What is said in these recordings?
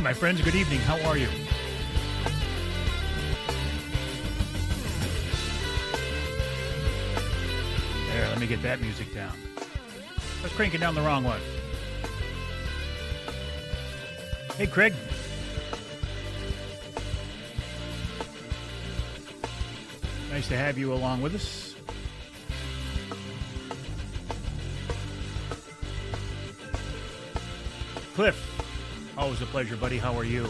my friends. Good evening. How are you? There, let me get that music down. I was cranking down the wrong one. Hey, Craig. Nice to have you along with us. Cliff. Always a pleasure, buddy. How are you?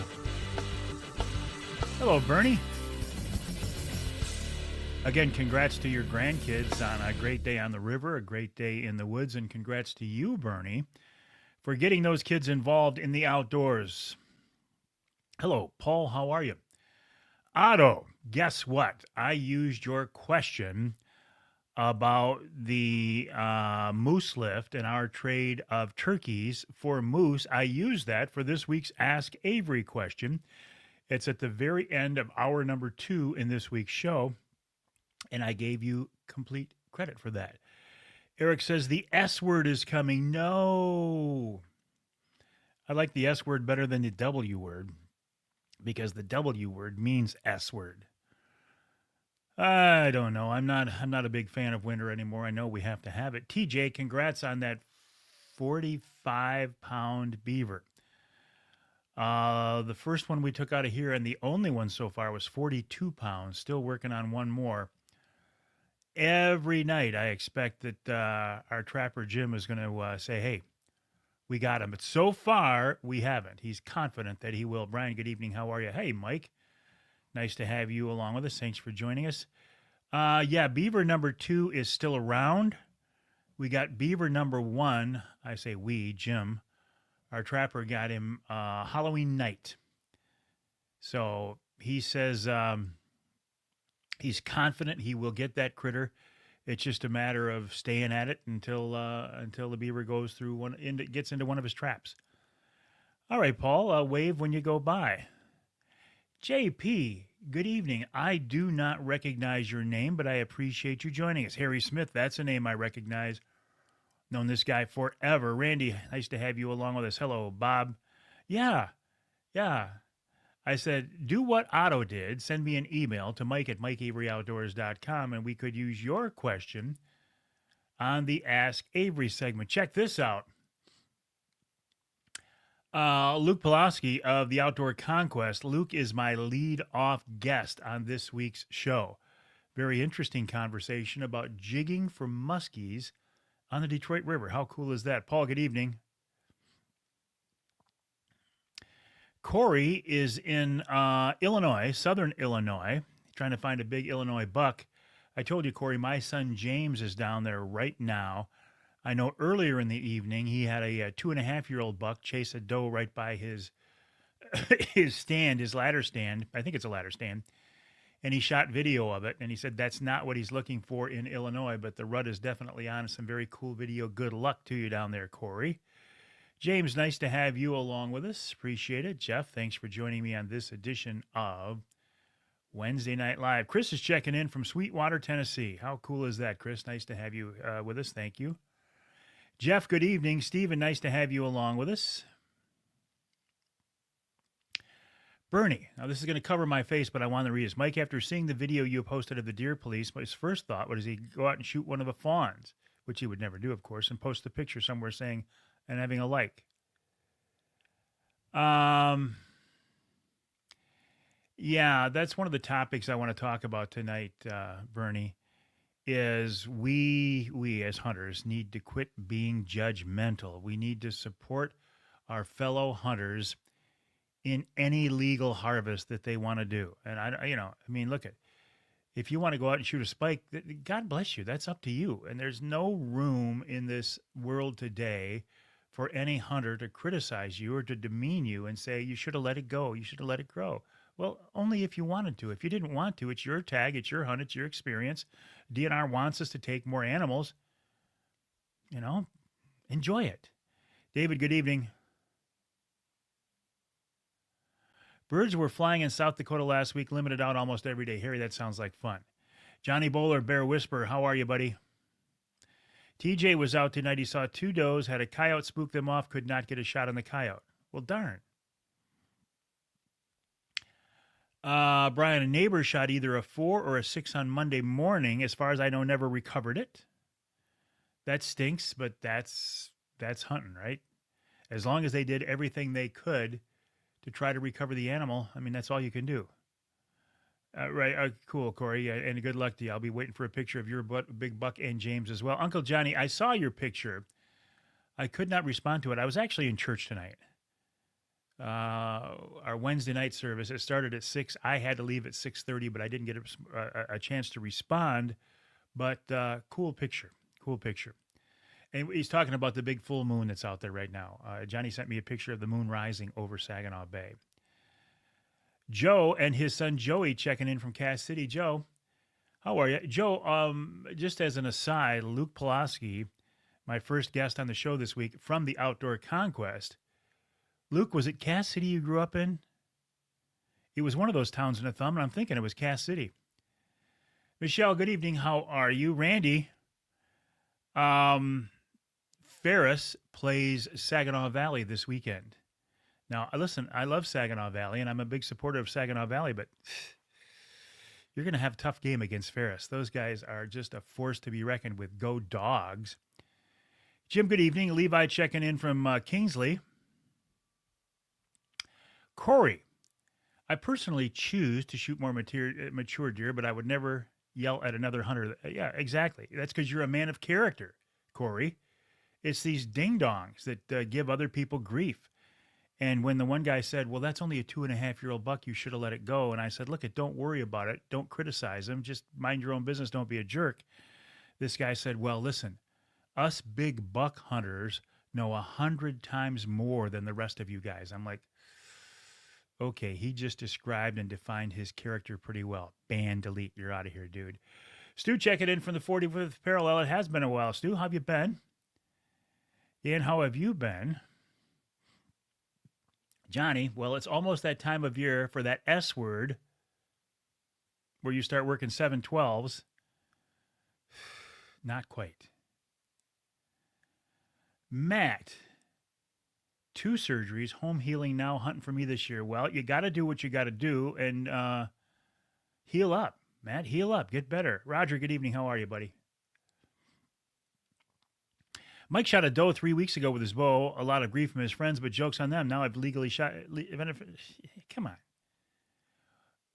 Hello, Bernie. Again, congrats to your grandkids on a great day on the river, a great day in the woods, and congrats to you, Bernie, for getting those kids involved in the outdoors. Hello, Paul. How are you? Otto, guess what? I used your question about the moose lift and our trade of turkeys for moose. I used that for this week's Ask Avery question. It's at the very end of hour number 2 in this week's show, and I gave you complete credit for that. Eric says the S word is coming. No. I like the S word better than the W word because the W word means S word. I don't know. I'm not a big fan of winter anymore. I know we have to have it. TJ, congrats on that 45-pound beaver. The first one we took out of here and the only one so far was 42 pounds. Still working on one more. Every night I expect that our trapper Jim is going to say, hey, we got him. But so far we haven't. He's confident that he will. Brian, good evening. How are you? Hey, Mike. Nice to have you along with us. Thanks for joining us. Yeah, beaver number 2 is still around. We got beaver number 1. I say we, Jim. Our trapper got him Halloween night. So he says he's confident he will get that critter. It's just a matter of staying at it until the beaver goes through gets into one of his traps. All right, Paul, wave when you go by. JP, good evening. I do not recognize your name, but I appreciate you joining us. Harry Smith, that's a name I recognize. Known this guy forever. Randy, nice to have you along with us. Hello, Bob. Yeah. I said, do what Otto did. Send me an email to mike@mikeaveryoutdoors.com, and we could use your question on the Ask Avery segment. Check this out. Luke Pulaski of the Outdoor Conquest. Luke is my lead-off guest on this week's show. Very interesting conversation about jigging for muskies on the Detroit River. How cool is that? Paul, good evening. Corey is in Illinois, southern Illinois, trying to find a big Illinois buck. I told you, Corey, my son James is down there right now. I know earlier in the evening he had a 2.5-year-old buck chase a doe right by his stand, his ladder stand. I think it's a ladder stand. And he shot video of it, and he said that's not what he's looking for in Illinois, but the rut is definitely on. Some very cool video. Good luck to you down there, Corey. James, nice to have you along with us. Appreciate it. Jeff, thanks for joining me on this edition of Wednesday Night Live. Chris is checking in from Sweetwater, Tennessee. How cool is that, Chris? Nice to have you with us. Thank you. Jeff, good evening. Stephen, nice to have you along with us. Bernie, now this is going to cover my face, but I want to read this. Mike, after seeing the video you posted of the deer police, his first thought was he'd go out and shoot one of the fawns, which he would never do, of course, and post the picture somewhere saying, and having a like. Yeah, that's one of the topics I want to talk about tonight, Bernie, is we as hunters need to quit being judgmental. We need to support our fellow hunters in any legal harvest that they want to do. And look if you want to go out and shoot a spike, God bless you. That's up to you. And there's no room in this world today for any hunter to criticize you or to demean you and say, you should have let it go. You should have let it grow. Well, only if you wanted to. If you didn't want to, it's your tag, it's your hunt, it's your experience. DNR wants us to take more animals. Enjoy it. David, good evening. Birds were flying in South Dakota last week, limited out almost every day. Harry, that sounds like fun. Johnny Bowler, Bear Whisperer, how are you, buddy? TJ was out tonight. He saw 2 does, had a coyote spook them off, could not get a shot on the coyote. Well, darn. Brian, a neighbor shot either a 4 or a 6 on Monday morning. As far as I know, never recovered it. That stinks, but that's hunting, right? As long as they did everything they could to try to recover the animal, I mean, that's all you can do. Right. Cool, Corey. Yeah, and good luck to you. I'll be waiting for a picture of your big buck and James as well. Uncle Johnny, I saw your picture. I could not respond to it. I was actually in church tonight. Our Wednesday night service. It started at 6. I had to leave at 6:30, but I didn't get a chance to respond. But cool picture. Cool picture. And he's talking about the big full moon that's out there right now. Johnny sent me a picture of the moon rising over Saginaw Bay. Joe and his son Joey checking in from Cass City. Joe, how are you? Joe, just as an aside, Luke Pulaski, my first guest on the show this week from the Outdoor Conquest. Luke, was it Cass City you grew up in? It was one of those towns in a thumb, and I'm thinking it was Cass City. Michelle, good evening. How are you? Randy, Ferris plays Saginaw Valley this weekend. Now, listen, I love Saginaw Valley, and I'm a big supporter of Saginaw Valley, but you're going to have a tough game against Ferris. Those guys are just a force to be reckoned with. Go Dogs. Jim, good evening. Levi checking in from Kingsley. Corey, I personally choose to shoot more mature deer, but I would never yell at another hunter. Yeah, exactly. That's because you're a man of character, Corey. It's these ding-dongs that give other people grief. And when the one guy said, well, that's only a 2.5-year-old buck, you should have let it go. And I said, look, don't worry about it. Don't criticize him. Just mind your own business. Don't be a jerk. This guy said, well, listen, us big buck hunters know 100 times more than the rest of you guys. I'm like, okay, he just described and defined his character pretty well. Ban, delete. You're out of here, dude. Stu checking in from the 45th parallel. It has been a while. Stu, how have you been? And how have you been? Johnny, well, it's almost that time of year for that S word where you start working 7/12s. Not quite. Matt, 2 surgeries, home healing now, hunting for me this year. Well, you got to do what you got to do and heal up, Matt. Heal up. Get better. Roger, good evening. How are you, buddy? Mike shot a doe 3 weeks ago with his bow. A lot of grief from his friends, but jokes on them. Now I've legally shot. Come on.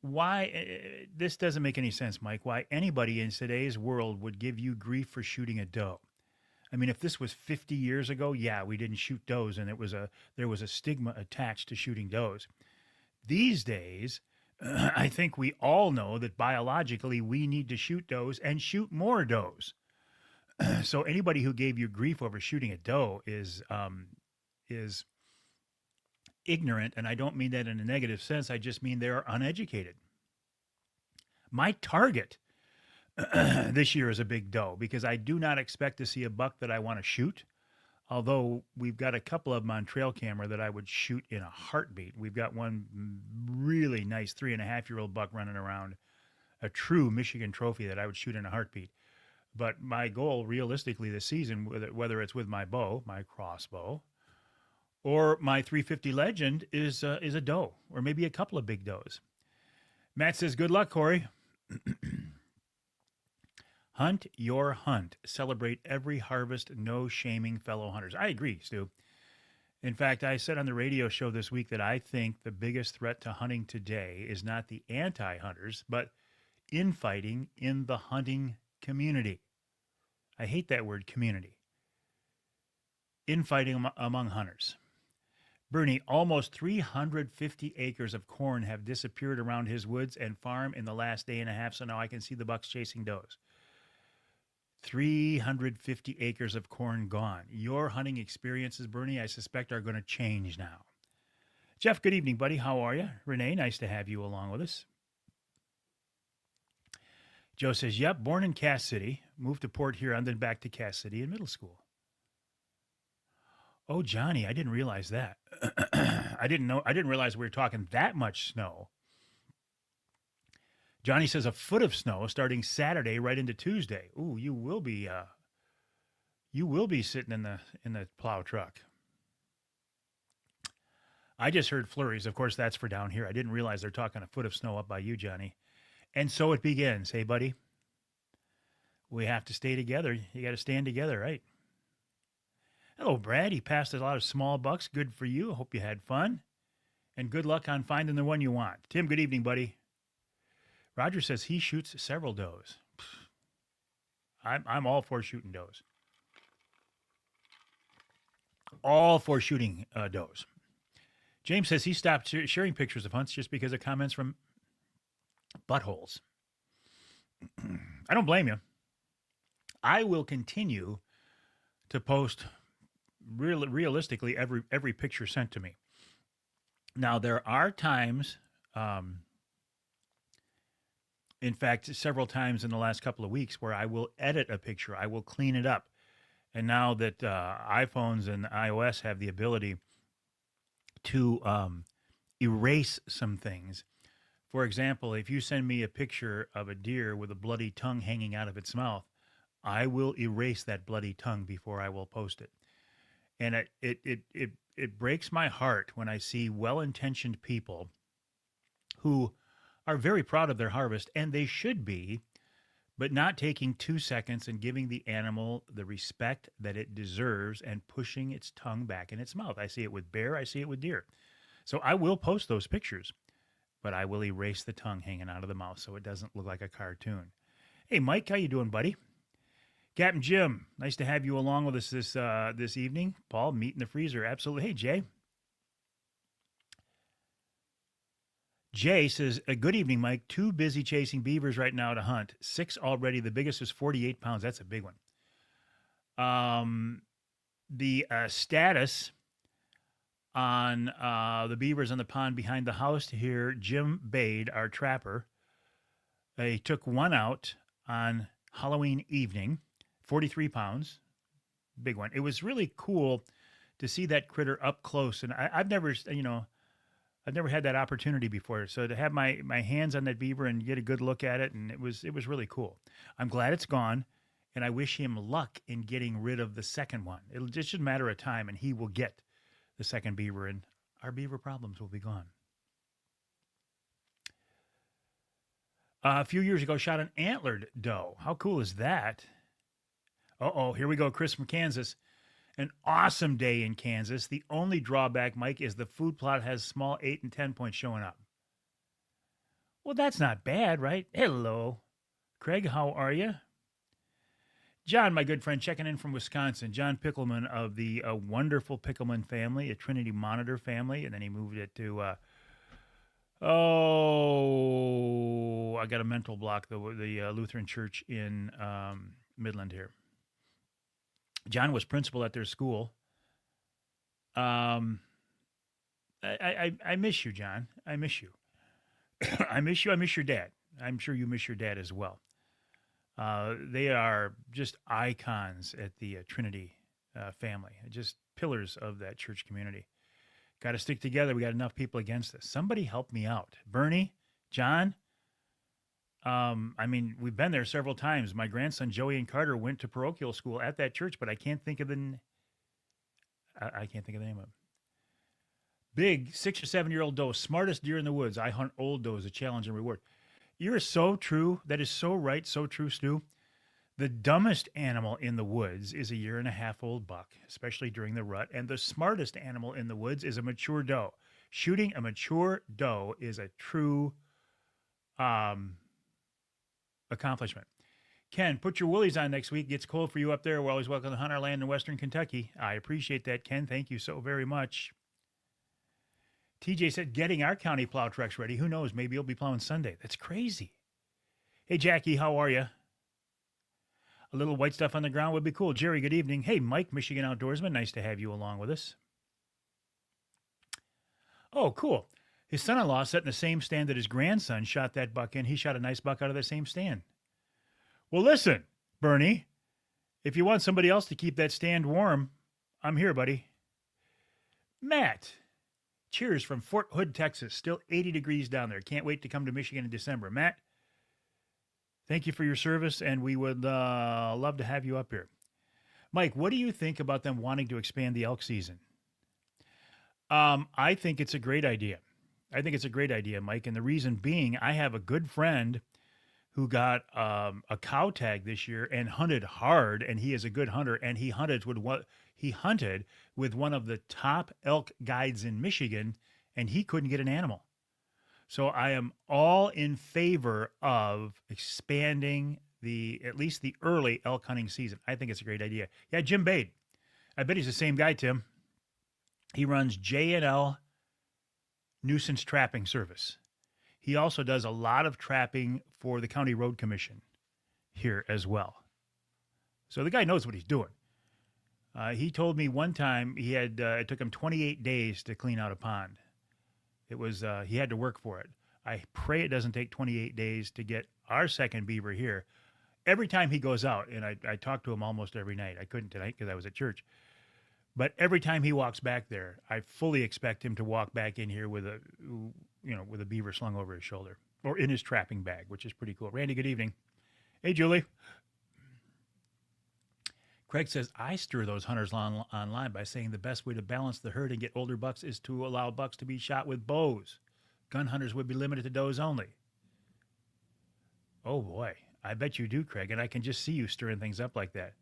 Why? This doesn't make any sense, Mike. Why anybody in today's world would give you grief for shooting a doe? I mean, if this was 50 years ago, yeah, we didn't shoot does, and there was a stigma attached to shooting does. These days, I think we all know that biologically we need to shoot does and shoot more does. So anybody who gave you grief over shooting a doe is ignorant, and I don't mean that in a negative sense. I just mean they are uneducated. My target this year is a big doe because I do not expect to see a buck that I want to shoot. Although we've got a couple of them on trail camera that I would shoot in a heartbeat. We've got one really nice 3.5-year-old buck running around, a true Michigan trophy that I would shoot in a heartbeat. But my goal, realistically, this season, whether it's with my bow, my crossbow, or my 350 Legend, is a doe, or maybe a couple of big does. Matt says, "Good luck, Corey." Hunt your hunt. Celebrate every harvest. No shaming fellow hunters. I agree, Stu. In fact, I said on the radio show this week that I think the biggest threat to hunting today is not the anti-hunters, but infighting in the hunting community. I hate that word, community. Infighting among hunters. Bernie, almost 350 acres of corn have disappeared around his woods and farm in the last day and a half, so now I can see the bucks chasing does. 350 acres of corn gone. Your hunting experiences, Bernie, I suspect are going to change now. Jeff, good evening, buddy. How are you? Renee, nice to have you along with us. Joe says, yep, born in Cass City, moved to Port Huron, then back to Cass City in middle school. Oh, Johnny, I didn't realize that. I didn't realize we were talking that much snow. Johnny says a foot of snow starting Saturday right into Tuesday. Ooh, you will be sitting in the plow truck. I just heard flurries. Of course, that's for down here. I didn't realize they're talking a foot of snow up by you, Johnny. And so it begins. Hey, buddy, we have to stay together. You got to stand together, right? Hello, Brad. He passed a lot of small bucks. Good for you. Hope you had fun. And good luck on finding the one you want. Tim, good evening, buddy. Roger says he shoots several does. I'm all for shooting does. All for shooting does. James says he stopped sharing pictures of hunts just because of comments from buttholes. I don't blame you. I will continue to post realistically every picture sent to me. Now, there are times, in fact, several times in the last couple of weeks where I will edit a picture. I will clean it up. And now that iPhones and iOS have the ability to erase some things. For example, if you send me a picture of a deer with a bloody tongue hanging out of its mouth, I will erase that bloody tongue before I will post it. And it breaks my heart when I see well-intentioned people who are very proud of their harvest, and they should be, but not taking 2 seconds and giving the animal the respect that it deserves and pushing its tongue back in its mouth. I see it with bear. I see it with deer. So I will post those pictures, but I will erase the tongue hanging out of the mouth so it doesn't look like a cartoon. Hey, Mike, how you doing, buddy? Captain Jim, nice to have you along with us this evening. Paul, meat in the freezer. Absolutely. Hey, Jay. Jay says, good evening, Mike. Too busy chasing beavers right now to hunt. 6 already. The biggest is 48 pounds. That's a big one. The status on the beavers on the pond behind the house here, Jim Bade, our trapper, he took one out on Halloween evening, 43 pounds, big one. It was really cool to see that critter up close. And I've never had that opportunity before. So to have my hands on that beaver and get a good look at it, and it was really cool. I'm glad it's gone, and I wish him luck in getting rid of the second one. It'll just a matter of time, and he will get the second beaver, and our beaver problems will be gone. A few years ago, shot an antlered doe. How cool is that? Uh-oh, here we go, Chris from Kansas. An awesome day in Kansas. The only drawback, Mike, is the food plot has small 8 and 10 points showing up. Well, that's not bad, right? Hello. Craig, how are you? John, my good friend, checking in from Wisconsin. John Pickleman of the wonderful Pickleman family, a Trinity Monitor family, and then he moved it to, I got a mental block, the Lutheran Church in Midland here. John was principal at their school. I miss you, John. I miss you. I miss you. I miss your dad. I'm sure you miss your dad as well. They are just icons at the Trinity family, just pillars of that church community. Got to stick together. We got enough people against this. Somebody help me out. Bernie, John. We've been there several times. My grandson, Joey and Carter, went to parochial school at that church, but I can't think of the name of it. Big 6 or 7-year-old doe, smartest deer in the woods. I hunt old does, a challenge and reward. You're so true. That is so right, so true, Stu. The dumbest animal in the woods is a 1.5-year-old buck, especially during the rut. And the smartest animal in the woods is a mature doe. Shooting a mature doe is a true accomplishment. Ken, put your woolies on next week. Gets cold for you up there. We're always welcome to hunt our land in Western Kentucky. I appreciate that, Ken. Thank you so very much. TJ said, getting our county plow trucks ready. Who knows? Maybe you'll be plowing Sunday. That's crazy. Hey, Jackie, how are you? A little white stuff on the ground would be cool. Jerry, good evening. Hey, Mike, Michigan Outdoorsman. Nice to have you along with us. Oh, cool. His son-in-law set in the same stand that his grandson shot that buck in. He shot a nice buck out of the same stand. Well, listen, Bernie, if you want somebody else to keep that stand warm, I'm here, buddy. Matt, cheers from Fort Hood, Texas. Still 80 degrees down there. Can't wait to come to Michigan in December. Matt, thank you for your service, and we would love to have you up here. Mike, what do you think about them wanting to expand the elk season? I think it's a great idea. I think it's a great idea, Mike. And the reason being, I have a good friend who got a cow tag this year and hunted hard, and he is a good hunter, and he hunted with one of the top elk guides in Michigan, and he couldn't get an animal. So I am all in favor of expanding the at least the early elk hunting season. I think it's a great idea. Yeah, Jim Bade. I bet he's the same guy, Tim. He runs J&L Nuisance Trapping Service. He also does a lot of trapping for the County Road Commission here as well. So the guy knows what he's doing. He told me one time it took him 28 days to clean out a pond. It was he had to work for it. I pray it doesn't take 28 days to get our second beaver here. Every time he goes out, and I talk to him almost every night. I couldn't tonight because I was at church. But every time he walks back there, I fully expect him to walk back in here with a beaver slung over his shoulder or in his trapping bag, which is pretty cool. Randy, good evening. Hey, Julie. Craig says, I stir those hunters online by saying the best way to balance the herd and get older bucks is to allow bucks to be shot with bows. Gun hunters would be limited to does only. Oh, boy. I bet you do, Craig, and I can just see you stirring things up like that.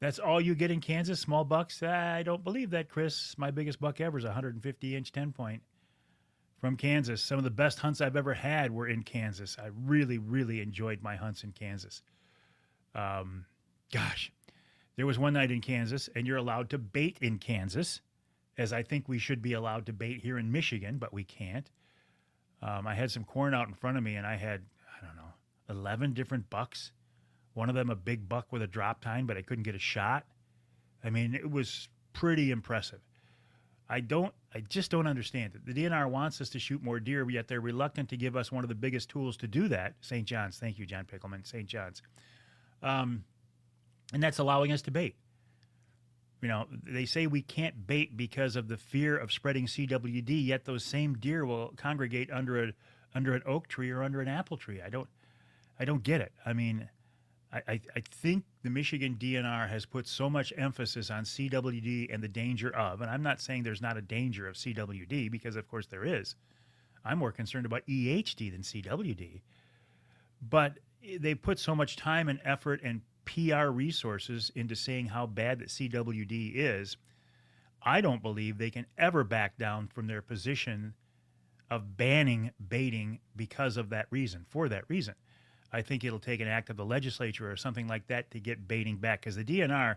That's all you get in Kansas, small bucks? I don't believe that, Chris. My biggest buck ever is a 150-inch 10-point from Kansas. Some of the best hunts I've ever had were in Kansas. I really, really enjoyed my hunts in Kansas. Gosh, there was one night in Kansas, and you're allowed to bait in Kansas, as I think we should be allowed to bait here in Michigan, but we can't. I had some corn out in front of me, and I had, 11 different bucks. One of them a big buck with a drop tine, but I couldn't get a shot. I mean, it was pretty impressive. I just don't understand it. The DNR wants us to shoot more deer, yet they're reluctant to give us one of the biggest tools to do that. St. John's. Thank you, John Pickleman. St. John's. And that's allowing us to bait. They say we can't bait because of the fear of spreading CWD, yet those same deer will congregate under an oak tree or under an apple tree. I don't get it. I mean, I think the Michigan DNR has put so much emphasis on CWD and the danger of, and I'm not saying there's not a danger of CWD, because of course there is. I'm more concerned about EHD than CWD. But they put so much time and effort and PR resources into saying how bad that CWD is. I don't believe they can ever back down from their position of banning baiting because of that reason, for that reason. I think it'll take an act of the legislature or something like that to get baiting back, because the DNR,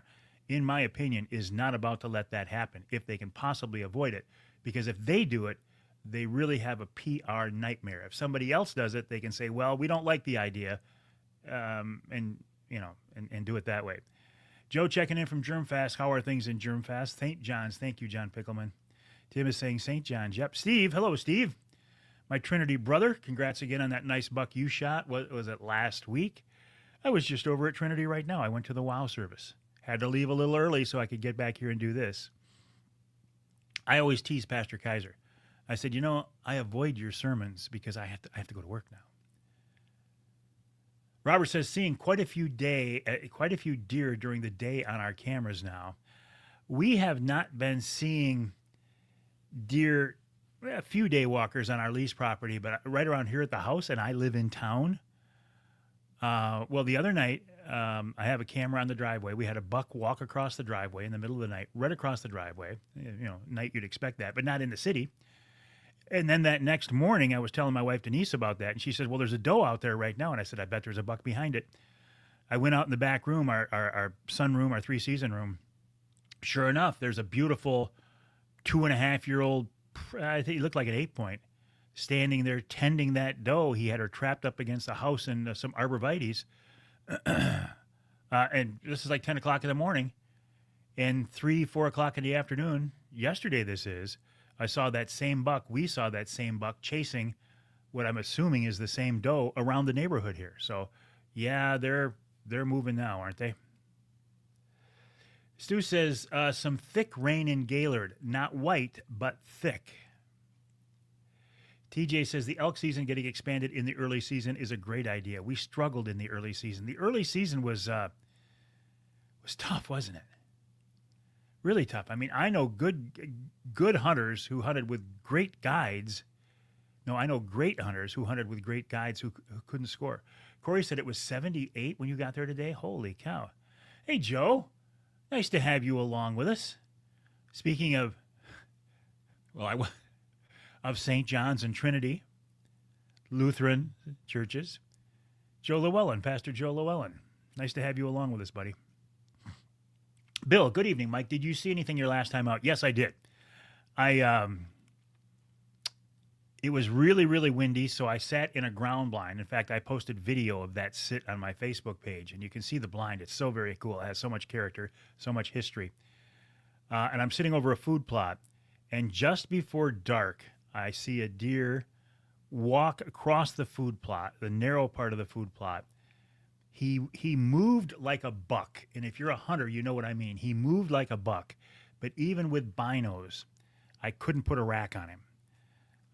in my opinion, is not about to let that happen if they can possibly avoid it. Because if they do it, they really have a PR nightmare. If somebody else does it, they can say, well, we don't like the idea, and do it that way. Joe checking in from Germfast. How are things in Germfast? St. John's. Thank you, John Pickleman. Tim is saying St. John's. Yep. Steve. Hello, Steve. My Trinity brother, congrats again on that nice buck you shot. What was it, last week? I was just over at Trinity right now. I went to the WOW service. Had to leave a little early so I could get back here and do this. I always tease Pastor Kaiser. I said, I avoid your sermons because I have to go to work now. Robert says, seeing quite a few deer during the day on our cameras now. We have not been seeing deer, a few day walkers on our lease property, but right around here at the house, and I live in town. Well, the other night, I have a camera on the driveway. We had a buck walk across the driveway in the middle of the night, right across the driveway. Night you'd expect that, but not in the city. And then that next morning, I was telling my wife Denise about that, and she said, well, there's a doe out there right now. And I said, I bet there's a buck behind it. I went out in the back room, our sunroom, our 3-season room. Sure enough, there's a beautiful 2.5-year-old, I think he looked like an 8-point, standing there tending that doe. He had her trapped up against the house and some arborvitaes. And this is like 10 o'clock in the morning. And 3-4 o'clock in the afternoon, yesterday this is, we saw that same buck chasing what I'm assuming is the same doe around the neighborhood here. So, yeah, they're moving now, aren't they? Stu says, some thick rain in Gaylord. Not white, but thick. TJ says, the elk season getting expanded in the early season is a great idea. We struggled in the early season. The early season was tough, wasn't it? Really tough. I mean, I know good hunters who hunted with great guides. No, I know great hunters who hunted with great guides who couldn't score. Corey said it was 78 when you got there today. Holy cow. Hey, Joe. Nice to have you along with us. Speaking of, well, of St. John's and Trinity Lutheran churches, Joe Llewellyn, Pastor Joe Llewellyn. Nice to have you along with us, buddy. Bill, good evening, Mike. Did you see anything your last time out? Yes, I did. It was really, really windy, so I sat in a ground blind. In fact, I posted video of that sit on my Facebook page, and you can see the blind. It's so very cool. It has so much character, so much history. And I'm sitting over a food plot, and just before dark, I see a deer walk across the food plot, the narrow part of the food plot. He moved like a buck, and if you're a hunter, you know what I mean. He moved like a buck, but even with binos, I couldn't put a rack on him.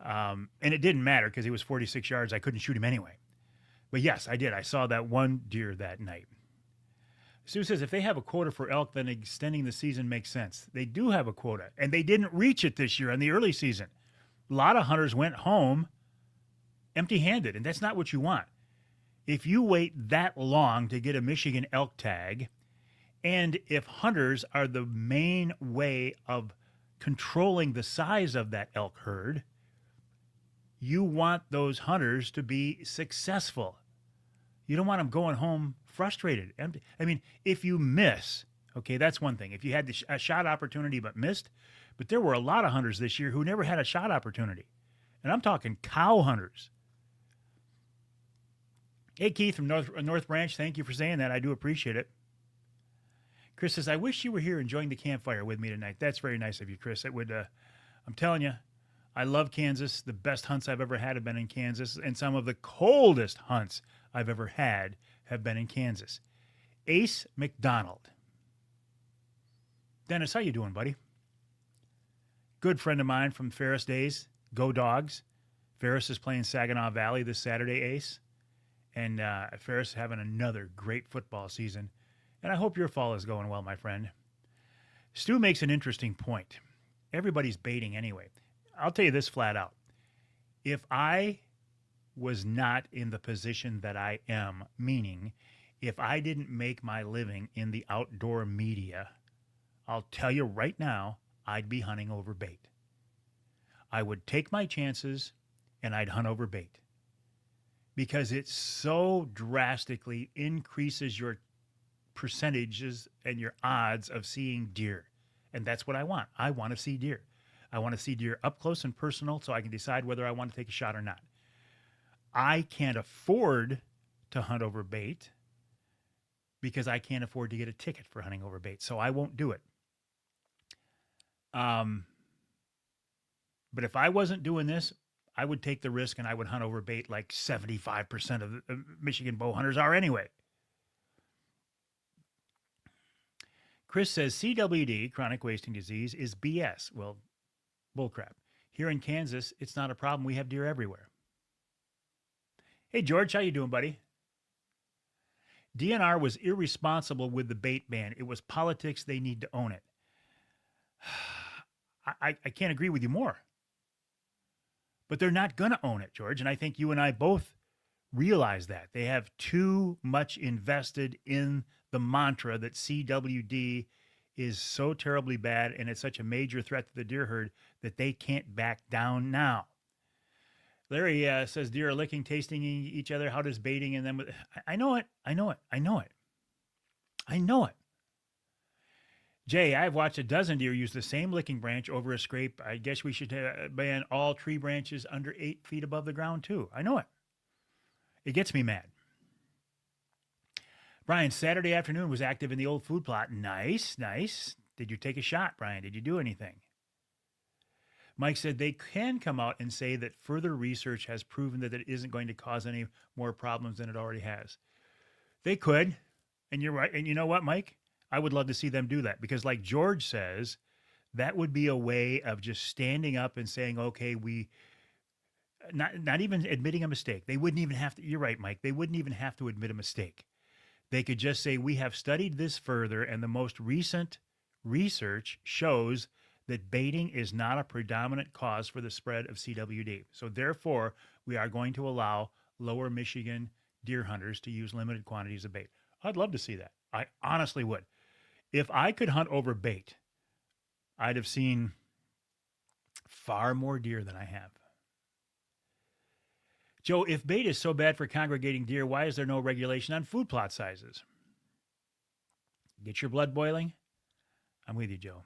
And it didn't matter because he was 46 yards. I couldn't shoot him anyway. But yes, I did. I saw that one deer that night. Sue says if they have a quota for elk, then extending the season makes sense. They do have a quota, and they didn't reach it this year in the early season. A lot of hunters went home empty-handed, and that's not what you want. If you wait that long to get a Michigan elk tag, and if hunters are the main way of controlling the size of that elk herd, you want those hunters to be successful. You don't want them going home frustrated, empty. I mean, if you miss, okay, that's one thing. If you had a shot opportunity but missed, but there were a lot of hunters this year who never had a shot opportunity. And I'm talking cow hunters. Hey, Keith from North Branch, thank you for saying that. I do appreciate it. Chris says, I wish you were here enjoying the campfire with me tonight. That's very nice of you, Chris. It would, I'm telling you, I love Kansas. The best hunts I've ever had have been in Kansas, and some of the coldest hunts I've ever had have been in Kansas. Ace McDonald. Dennis, how you doing, buddy? Good friend of mine from Ferris days. Go Dogs. Ferris is playing Saginaw Valley this Saturday, Ace. And Ferris is having another great football season. And I hope your fall is going well, my friend. Stu makes an interesting point. Everybody's baiting anyway. I'll tell you this flat out. If I was not in the position that I am, meaning if I didn't make my living in the outdoor media, I'll tell you right now, I'd be hunting over bait. I would take my chances and I'd hunt over bait because it so drastically increases your percentages and your odds of seeing deer. And that's what I want. I want to see deer. I want to see deer up close and personal so I can decide whether I want to take a shot or not. I can't afford to hunt over bait because I can't afford to get a ticket for hunting over bait. So I won't do it. But if I wasn't doing this, I would take the risk and I would hunt over bait like 75% of the Michigan bow hunters are anyway. Chris says CWD, chronic wasting disease, is BS. Well, bullcrap. Here in Kansas, it's not a problem. We have deer everywhere. Hey, George, how you doing, buddy? DNR was irresponsible with the bait ban. It was politics. They need to own it. I can't agree with you more. But they're not going to own it, George. And I think you and I both realize that. They have too much invested in the mantra that CWD is so terribly bad and it's such a major threat to the deer herd that they can't back down now. Larry says deer are licking, tasting each other. How does baiting and then? I know it. Jay, I've watched a dozen deer use the same licking branch over a scrape. I guess we should ban all tree branches under 8 feet above the ground too. I know it. It gets me mad. Brian, Saturday afternoon was active in the old food plot. Nice. Did you take a shot, Brian? Did you do anything? Mike said they can come out and say that further research has proven that it isn't going to cause any more problems than it already has. They could, and you're right. And you know what, Mike? I would love to see them do that because like George says, that would be a way of just standing up and saying, okay, we not even admitting a mistake. They wouldn't even have to, you're right, Mike. They wouldn't even have to admit a mistake. They could just say, we have studied this further and the most recent research shows that baiting is not a predominant cause for the spread of CWD. So therefore, we are going to allow lower Michigan deer hunters to use limited quantities of bait. I'd love to see that. I honestly would. If I could hunt over bait, I'd have seen far more deer than I have. Joe, if bait is so bad for congregating deer, why is there no regulation on food plot sizes? Get your blood boiling? I'm with you, Joe.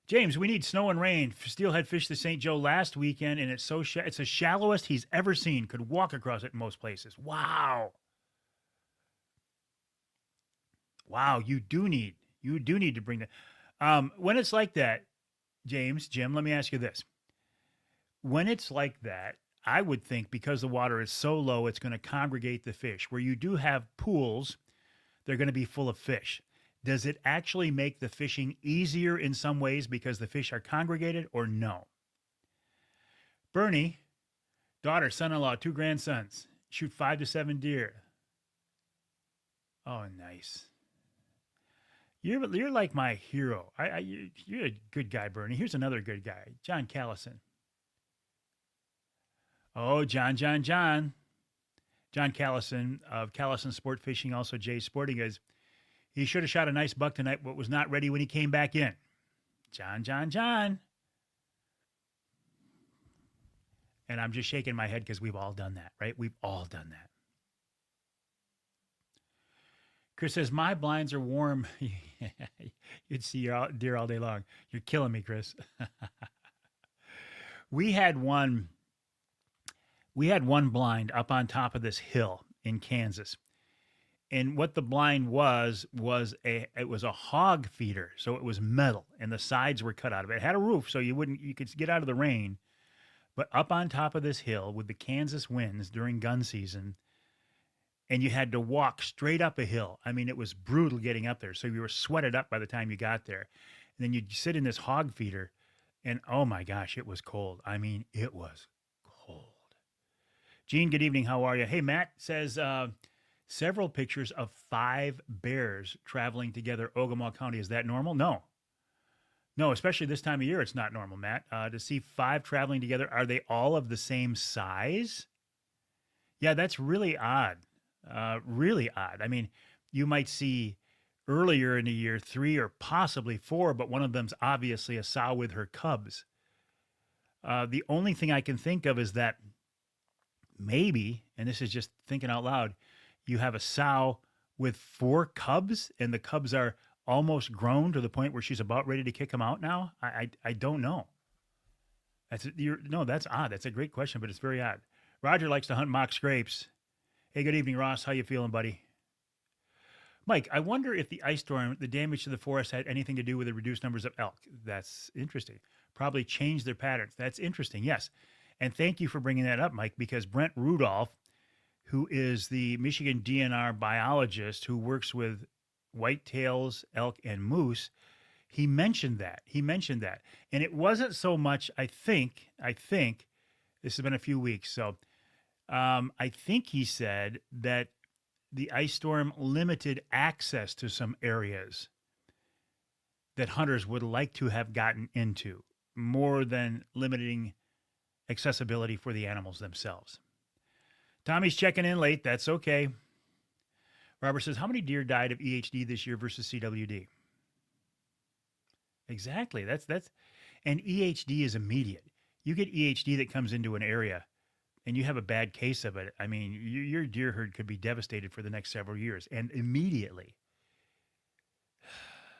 James, we need snow and rain. Steelhead fished the St. Joe last weekend, and it's it's the shallowest he's ever seen. Could walk across it in most places. Wow. Wow, you do need to bring that. When it's like that, Jim, let me ask you this. When it's like that, I would think because the water is so low, it's going to congregate the fish. Where you do have pools, they're going to be full of fish. Does it actually make the fishing easier in some ways because the fish are congregated, or no? Bernie, daughter, son-in-law, 2 grandsons, shoot 5 to 7 deer. Oh, nice. You're like my hero. You're a good guy, Bernie. Here's another good guy, John Callison. Oh, John Callison of Callison Sport Fishing, also Jay's Sporting Goods. He should have shot a nice buck tonight, but was not ready when he came back in. John. And I'm just shaking my head because we've all done that, right? We've all done that. Chris says, my blinds are warm. You'd see your deer all day long. You're killing me, Chris. We had one blind up on top of this hill in Kansas. And what the blind was a hog feeder. So it was metal and the sides were cut out of it. It had a roof so you could get out of the rain. But up on top of this hill with the Kansas winds during gun season, and you had to walk straight up a hill. I mean, it was brutal getting up there. So you were sweated up by the time you got there. And then you'd sit in this hog feeder, and oh my gosh, it was cold. I mean, it was cold. Gene, good evening. How are you? Hey, Matt says several pictures of 5 bears traveling together, Ogemaw County. Is that normal? No, especially this time of year, it's not normal, Matt. To see 5 traveling together, are they all of the same size? Yeah, that's really odd. Really odd. I mean, you might see earlier in the year 3 or possibly 4, but one of them's obviously a sow with her cubs. The only thing I can think of is that maybe, and this is just thinking out loud, you have a sow with 4 cubs and the cubs are almost grown to the point where she's about ready to kick them out now. I don't know. That's odd. That's a great question, but it's very odd. Roger likes to hunt mock scrapes. Hey, good evening, Ross. How you feeling, buddy? Mike, I wonder if the ice storm, the damage to the forest, had anything to do with the reduced numbers of elk. That's interesting. Probably changed their patterns. That's interesting, yes. And thank you for bringing that up, Mike, because Brent Rudolph, who is the Michigan DNR biologist who works with whitetails, elk, and moose, he mentioned that. And it wasn't so much, I think, this has been a few weeks, so I think he said that the ice storm limited access to some areas that hunters would like to have gotten into, more than limiting accessibility for the animals themselves. Tommy's checking in late. That's okay. Robert says, how many deer died of EHD this year versus CWD? Exactly. And EHD is immediate. You get EHD that comes into an area and you have a bad case of it. I mean, your deer herd could be devastated for the next several years, and immediately.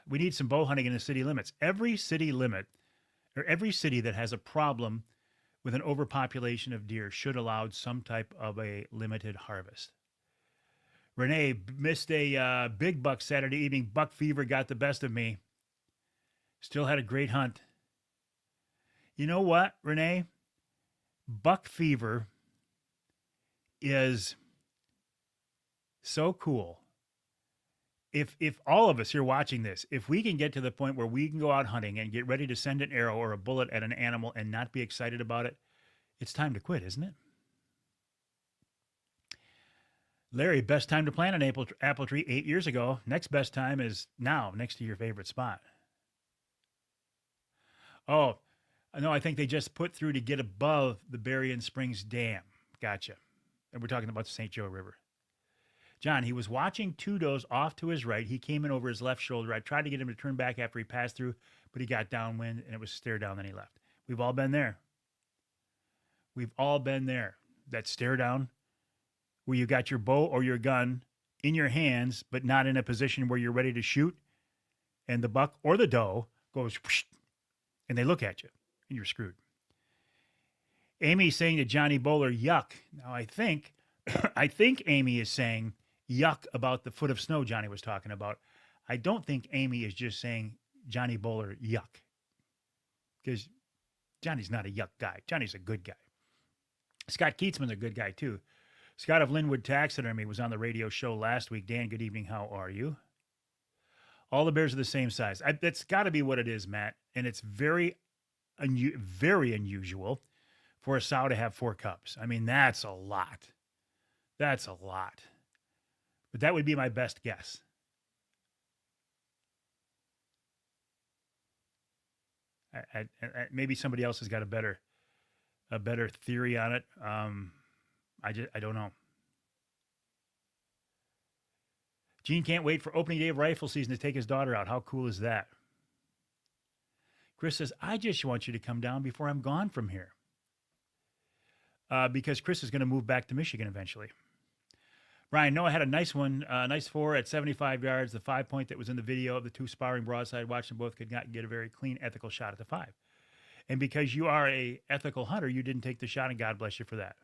We need some bow hunting in the city limits. Every city that has a problem with an overpopulation of deer should allow some type of a limited harvest. Renee, missed a big buck Saturday evening. Buck fever got the best of me. Still had a great hunt. You know what, Renee? Buck fever is so cool. If all of us here watching this, if we can get to the point where we can go out hunting and get ready to send an arrow or a bullet at an animal and not be excited about it, it's time to quit, isn't it? Larry, best time to plant an apple tree 8 years ago. Next best time is now, next to your favorite spot. Oh, no, I think they just put through to get above the Berrien Springs Dam. Gotcha. And we're talking about the St. Joe River. John, he was watching two does off to his right. He came in over his left shoulder. I tried to get him to turn back after he passed through, but he got downwind and it was stare down. Then he left. We've all been there. We've all been there. That stare down where you got your bow or your gun in your hands, but not in a position where you're ready to shoot. And the buck or the doe goes, whoosh, and they look at you and you're screwed. Amy's saying to Johnny Bowler, yuck. Now I think Amy is saying yuck about the foot of snow Johnny was talking about. I don't think Amy is just saying Johnny Bowler yuck. Because Johnny's not a yuck guy. Johnny's a good guy. Scott Keatsman's a good guy too. Scott of Linwood Taxidermy was on the radio show last week. Dan, good evening. How are you? All the bears are the same size. That's got to be what it is, Matt. And it's very unusual for a sow to have 4 cubs. I mean, that's a lot. That's a lot. But that would be my best guess. Maybe somebody else has got a better theory on it. I don't know. Gene can't wait for opening day of rifle season to take his daughter out. How cool is that? Chris says, I just want you to come down before I'm gone from here. Because Chris is going to move back to Michigan eventually. Brian, Noah had a nice one, nice 4 at 75 yards. The 5-point that was in the video of the 2 sparring broadside, watching both could not get a very clean, ethical shot at the 5. And because you are a ethical hunter, you didn't take the shot, and God bless you for that.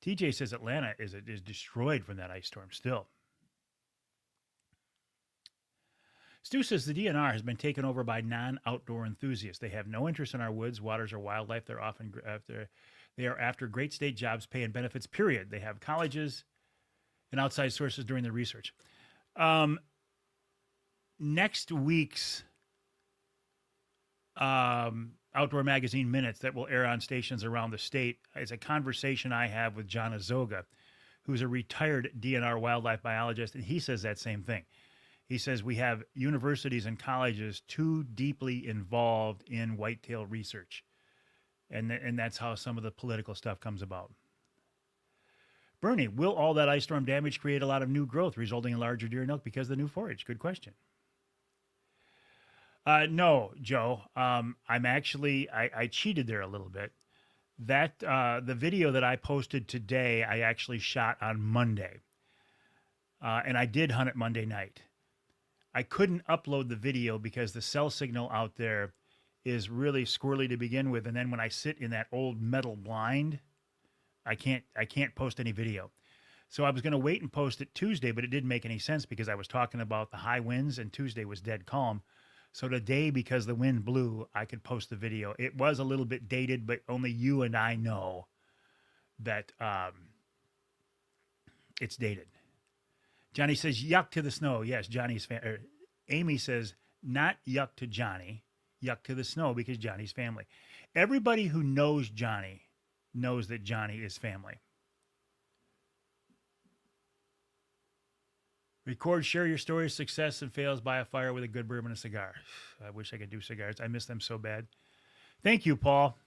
TJ says Atlanta is destroyed from that ice storm still. Stu says the DNR has been taken over by non-outdoor enthusiasts. They have no interest in our woods, waters, or wildlife. They are after great state jobs, pay, and benefits, period. They have colleges and outside sources doing the research. Next week's Outdoor Magazine Minutes that will air on stations around the state is a conversation I have with John Azoga, who's a retired DNR wildlife biologist, and he says that same thing. He says we have universities and colleges too deeply involved in whitetail research, and that's how some of the political stuff comes about. Bernie, will all that ice storm damage create a lot of new growth, resulting in larger deer and elk because of the new forage? Good question. No, Joe. I'm actually, I cheated there a little bit. That the video that I posted today, I actually shot on Monday. And I did hunt it Monday night. I couldn't upload the video because the cell signal out there is really squirrely to begin with. And then when I sit in that old metal blind, I can't post any video. So I was going to wait and post it Tuesday, but it didn't make any sense because I was talking about the high winds and Tuesday was dead calm. So today, because the wind blew, I could post the video. It was a little bit dated, but only you and I know that it's dated. Johnny says, yuck to the snow. Yes, Johnny's Amy says, not yuck to Johnny, yuck to the snow because Johnny's family. Everybody who knows Johnny knows that Johnny is family. Record, share your story of success and fails by a fire with a good bourbon and a cigar. I wish I could do cigars. I miss them so bad. Thank you, Paul.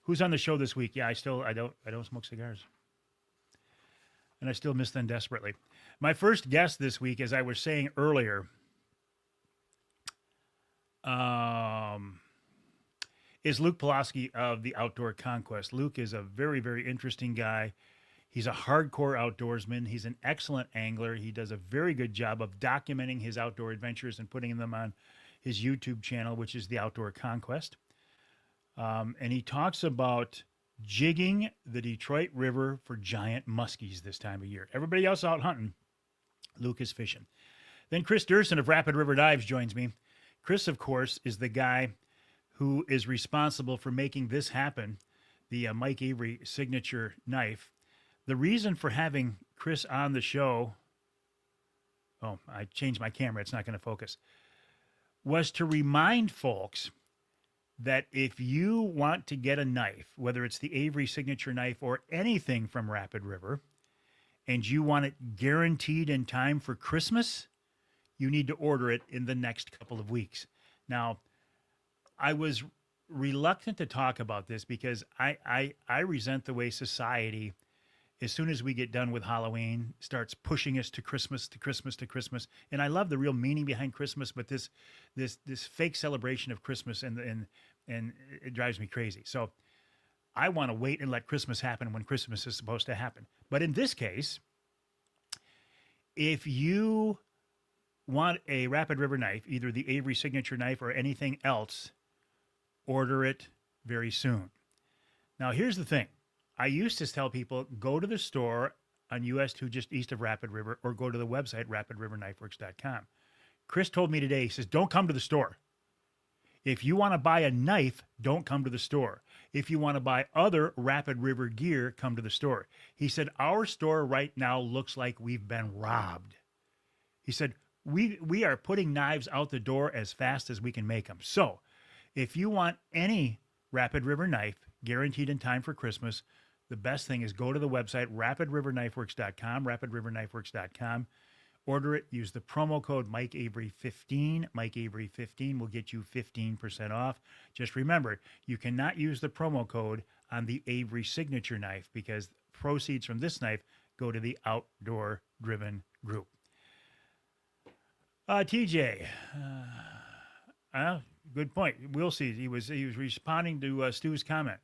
Who's on the show this week? Yeah, I don't smoke cigars. And I still miss them desperately. My first guest this week, as I was saying earlier, is Luke Pulaski of the Outdoor Conquest. Luke is a very, very interesting guy. He's a hardcore outdoorsman. He's an excellent angler. He does a very good job of documenting his outdoor adventures and putting them on his YouTube channel, which is the Outdoor Conquest. And he talks about jigging the Detroit River for giant muskies this time of year. Everybody else out hunting, Luke is fishing. Then Chris Durson of Rapid River Dives joins me. Chris, of course, is the guy who is responsible for making this happen, the Mike Avery signature knife. The reason for having Chris on the show, I changed my camera, it's not going to focus, was to remind folks that if you want to get a knife, whether it's the Avery signature knife or anything from Rapid River, and you want it guaranteed in time for Christmas, you need to order it in the next couple of weeks. Now, I was reluctant to talk about this because I resent the way society, as soon as we get done with Halloween, starts pushing us to Christmas, to Christmas, to Christmas. And I love the real meaning behind Christmas, but this fake celebration of Christmas and it drives me crazy. So I want to wait and let Christmas happen when Christmas is supposed to happen. But in this case, if you want a Rapid River knife, either the Avery signature knife or anything else, order it very soon. Now, here's the thing. I used to tell people, go to the store on US 2 just east of Rapid River or go to the website, rapidriverknifeworks.com. Chris told me today, he says, don't come to the store. If you want to buy a knife, don't come to the store. If you want to buy other Rapid River gear, come to the store. He said, our store right now looks like we've been robbed. He said, we are putting knives out the door as fast as we can make them. So if you want any Rapid River knife guaranteed in time for Christmas, the best thing is go to the website, rapidriverknifeworks.com, rapidriverknifeworks.com. Order it. Use the promo code MikeAvery15. MikeAvery15 will get you 15% off. Just remember, you cannot use the promo code on the Avery signature knife because proceeds from this knife go to the Outdoor Driven Group. TJ, good point. We'll see. He was responding to Stu's comment.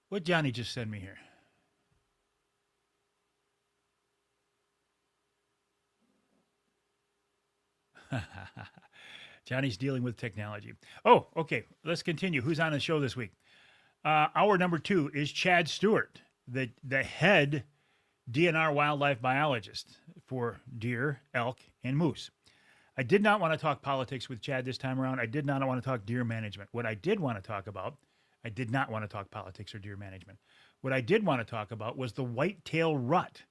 What Johnny just sent me here? Johnny's dealing with technology. Oh, okay. Let's continue. Who's on the show this week? Hour number 2 is Chad Stewart, the head DNR wildlife biologist for deer, elk, and moose. I did not want to talk politics with Chad this time around. I did not want to talk deer management. What I did want to talk about, I did not want to talk politics or deer management. What I did want to talk about was the whitetail rut.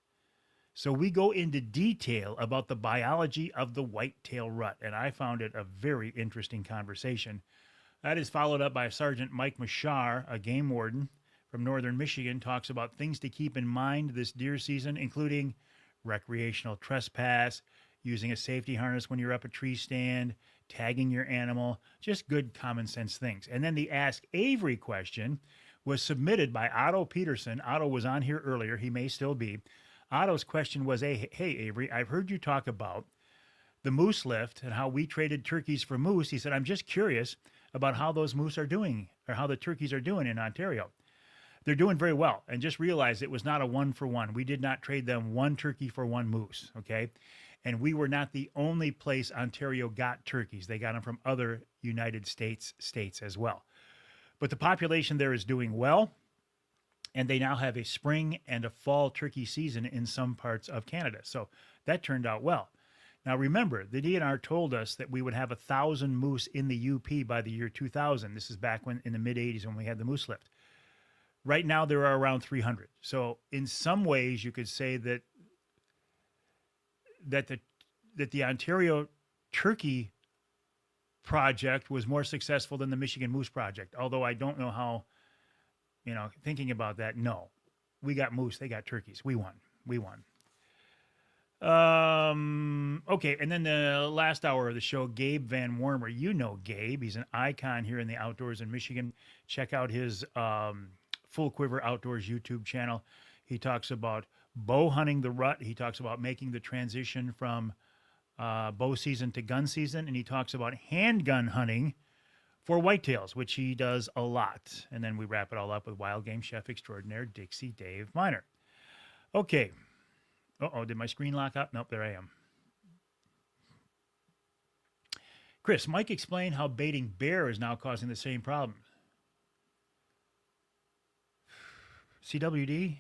So we go into detail about the biology of the whitetail rut, and I found it a very interesting conversation. That is followed up by Sergeant Mike Mashar, a game warden from northern Michigan, talks about things to keep in mind this deer season, including recreational trespass, using a safety harness when you're up a tree stand, tagging your animal, just good common sense things. And then the Ask Avery question was submitted by Otto Peterson. Otto was on here earlier. He may still be. Otto's question was, hey, Avery, I've heard you talk about the moose lift and how we traded turkeys for moose. He said, I'm just curious about how those moose are doing or how the turkeys are doing in Ontario. They're doing very well. And just realize it was not a 1-for-1. We did not trade them one turkey for one moose, okay? And we were not the only place Ontario got turkeys. They got them from other United States as well. But the population there is doing well. And they now have a spring and a fall turkey season in some parts of Canada. So that turned out well. Now, remember, the DNR told us that we would have 1,000 moose in the UP by the year 2000. This is back when in the mid-'80s when we had the moose lift. Right now, there are around 300. So in some ways, you could say that the Ontario turkey project was more successful than the Michigan moose project, although I don't know how. Thinking about that, no. We got moose, they got turkeys. We won. Okay, and then the last hour of the show, Gabe Van Wormer. You know Gabe. He's an icon here in the outdoors in Michigan. Check out his Full Quiver Outdoors YouTube channel. He talks about bow hunting the rut. He talks about making the transition from bow season to gun season. And he talks about handgun hunting for whitetails, which he does a lot. And then we wrap it all up with wild game chef extraordinaire Dixie Dave Miner. Okay. Uh-oh, did my screen lock up? Nope, there I am. Chris, Mike explained how baiting bear is now causing the same problem. CWD?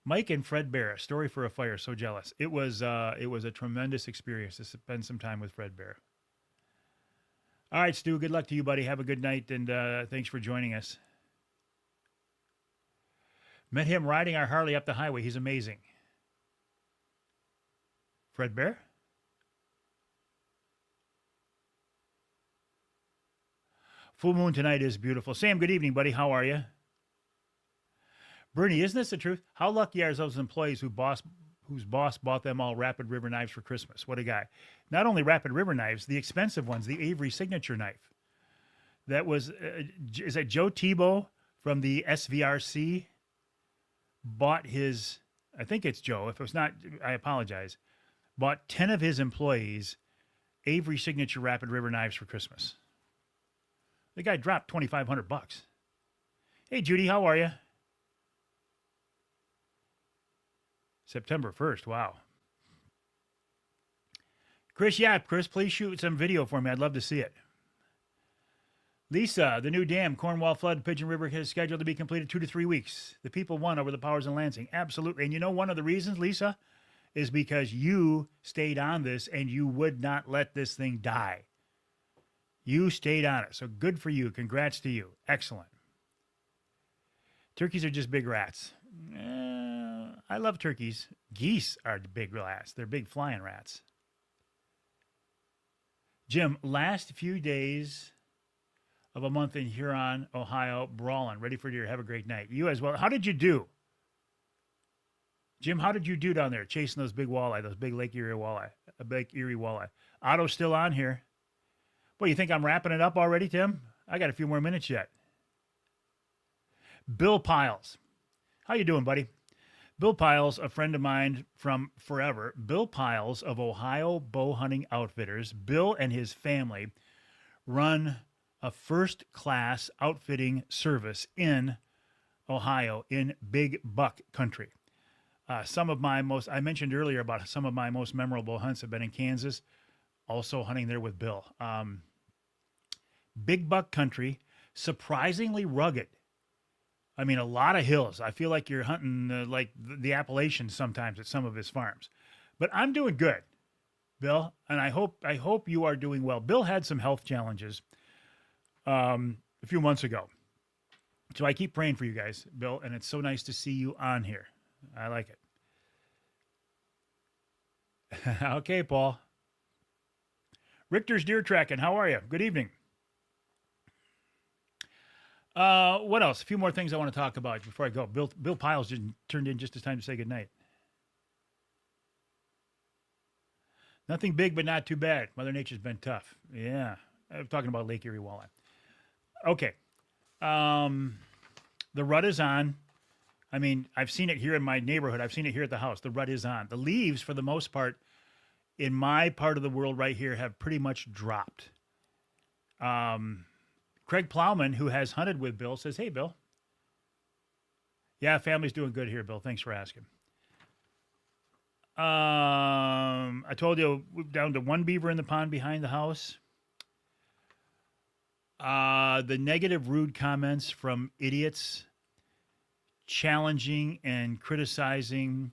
Mike and Fred Bear, a story for a fire. So jealous. It was a tremendous experience to spend some time with Fred Bear. All right, Stu, good luck to you, buddy. Have a good night, and thanks for joining us. Met him riding our Harley up the highway. He's amazing. Fred Bear? Full moon tonight is beautiful. Sam, good evening, buddy. How are you? Bernie, isn't this the truth? How lucky are those employees whose boss bought them all Rapid River knives for Christmas? What a guy. Not only Rapid River knives, the expensive ones, the Avery signature knife. That was, is that Joe Tebow from the SVRC bought his, I think it's Joe. If it was not, I apologize. Bought 10 of his employees Avery signature Rapid River knives for Christmas. The guy dropped $2,500. Hey, Judy, how are you? September 1st. Wow. Chris, please shoot some video for me. I'd love to see it. Lisa, the new dam, Cornwall Flood, Pigeon River is scheduled to be completed 2 to 3 weeks. The people won over the powers in Lansing. Absolutely. And you know one of the reasons, Lisa, is because you stayed on this and you would not let this thing die. You stayed on it. So good for you. Congrats to you. Excellent. Turkeys are just big rats. I love turkeys. Geese are big rats. They're big flying rats. Jim, last few days of a month in Huron, Ohio, brawling. Ready for deer. Have a great night. You as well. How did you do? Jim, how did you do down there chasing those big walleye, those big Lake Erie walleye? Otto's still on here. What, you think I'm wrapping it up already, Tim? I got a few more minutes yet. Bill Piles. How you doing, buddy? Bill Piles, a friend of mine from forever. Bill Piles of Ohio Bow Hunting Outfitters. Bill and his family run a first-class outfitting service in Ohio, in big buck country. I mentioned earlier about some of my most memorable hunts have been in Kansas, also hunting there with Bill. Big buck country, surprisingly rugged. I mean, a lot of hills. I feel like you're hunting like the Appalachians sometimes at some of his farms. But I'm doing good, Bill, and I hope you are doing well. Bill had some health challenges a few months ago. So I keep praying for you guys, Bill, and it's so nice to see you on here. I like it. Okay, Paul. Richter's Deer Tracking, how are you? Good evening. What else? A few more things I want to talk about before I go. Bill Piles just turned in just as time to say goodnight. Nothing big, but not too bad. Mother Nature's been tough. Yeah. I'm talking about Lake Erie walleye. Okay. The rut is on. I mean, I've seen it here in my neighborhood. I've seen it here at the house. The rut is on. The leaves, for the most part, in my part of the world right here, have pretty much dropped. Craig Plowman, who has hunted with Bill, says, hey, Bill. Yeah, family's doing good here, Bill. Thanks for asking. I told you we're down to one beaver in the pond behind the house. The negative, rude comments from idiots challenging and criticizing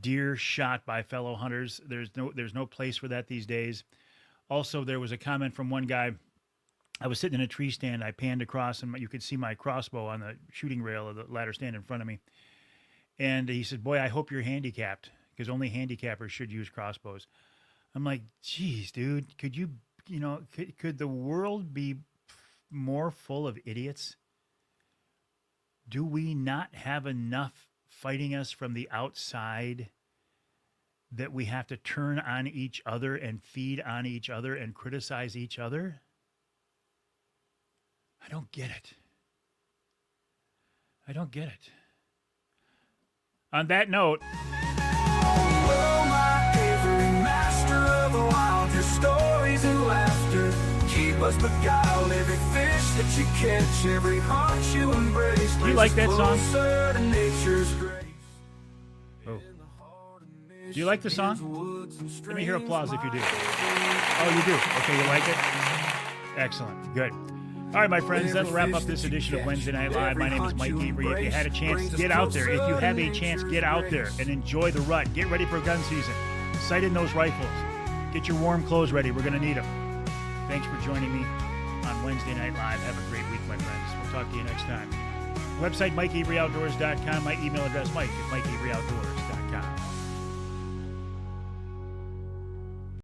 deer shot by fellow hunters. There's no place for that these days. Also, there was a comment from one guy. I was sitting in a tree stand. I panned across, and you could see my crossbow on the shooting rail of the ladder stand in front of me. And he said, boy, I hope you're handicapped, because only handicappers should use crossbows. I'm like, geez, dude, could the world be more full of idiots? Do we not have enough fighting us from the outside that we have to turn on each other and feed on each other and criticize each other? I don't get it. I don't get it. On that note, oh, my every master of the wild, your stories and laughter keep us beguiled. Every fish that you catch, every heart you embrace. Do you like that song? Oh. Do you like the song? Let me hear applause if you do. Oh, you do? Okay, you like it? Excellent. Good. All right, my friends, that'll wrap up this edition of Wednesday Night Live. My name is Mike Avery. If you had a chance, get out there. If you have a chance, get out there and enjoy the rut. Get ready for gun season. Sight in those rifles. Get your warm clothes ready. We're going to need them. Thanks for joining me on Wednesday Night Live. Have a great week, my friends. We'll talk to you next time. Website, MikeAveryOutdoors.com. My email address, Mike@MikeAveryOutdoors.